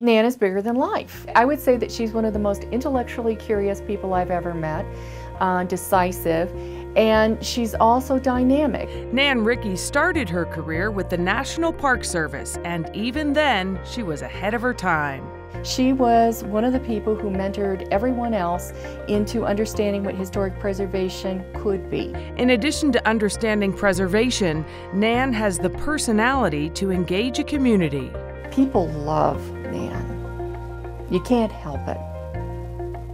Nan is bigger than life. I would say that she's one of the most intellectually curious people I've ever met, decisive, and she's also dynamic. Nan Rickey started her career with the National Park Service, and even then, she was ahead of her time. She was one of the people who mentored everyone else into understanding what historic preservation could be. In addition to understanding preservation, Nan has the personality to engage a community. People love Nan. You can't help it.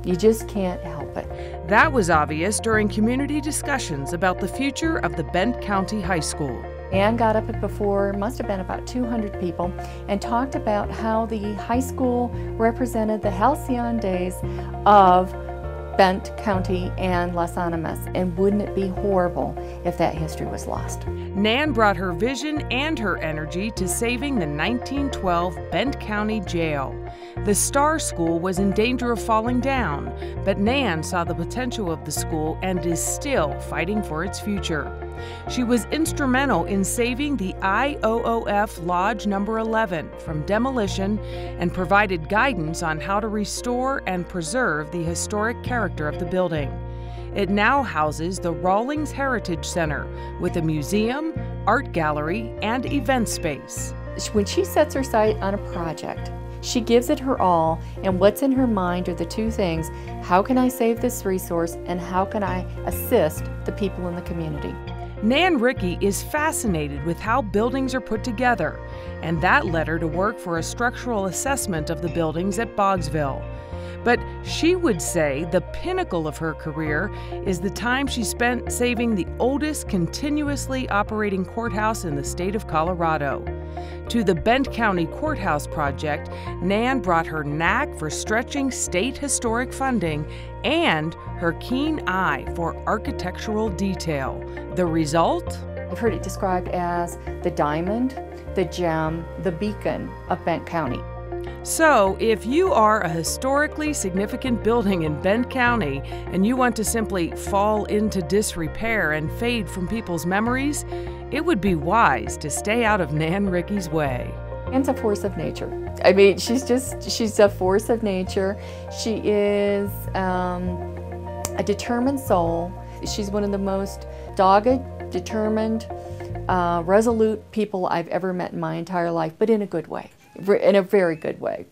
You just can't help it. That was obvious during community discussions about the future of the Bent County High School. Ann got up before, must have been about 200 people, and talked about how the high school represented the halcyon days of Bent County and Las Animas, and wouldn't it be horrible if that history was lost? Nan brought her vision and her energy to saving the 1912 Bent County Jail. The Star School was in danger of falling down, but Nan saw the potential of the school and is still fighting for its future. She was instrumental in saving the IOOF Lodge No. 11 from demolition and provided guidance on how to restore and preserve the historic character of the building. It now houses the Rawlings Heritage Center with a museum, art gallery, and event space. When she sets her sight on a project, she gives it her all, and what's in her mind are the two things: how can I save this resource, and how can I assist the people in the community? Nan Rickey is fascinated with how buildings are put together, and that led her to work for a structural assessment of the buildings at Boggsville. But she would say the pinnacle of her career is the time she spent saving the oldest continuously operating courthouse in the state of Colorado. To the Bent County Courthouse project, Nan brought her knack for stretching state historic funding and her keen eye for architectural detail. The result? I've heard it described as the diamond, the gem, the beacon of Bent County. So, if you are a historically significant building in Bent County and you want to simply fall into disrepair and fade from people's memories, it would be wise to stay out of Nan Rickey's way. Nan's a force of nature. I mean, she's a force of nature. She is a determined soul. She's one of the most dogged, determined, resolute people I've ever met in my entire life, but in a good way. In a very good way.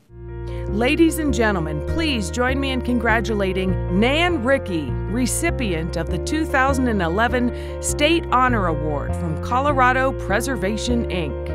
Ladies and gentlemen, please join me in congratulating Nan Rickey, recipient of the 2011 State Honor Award from Colorado Preservation, Inc.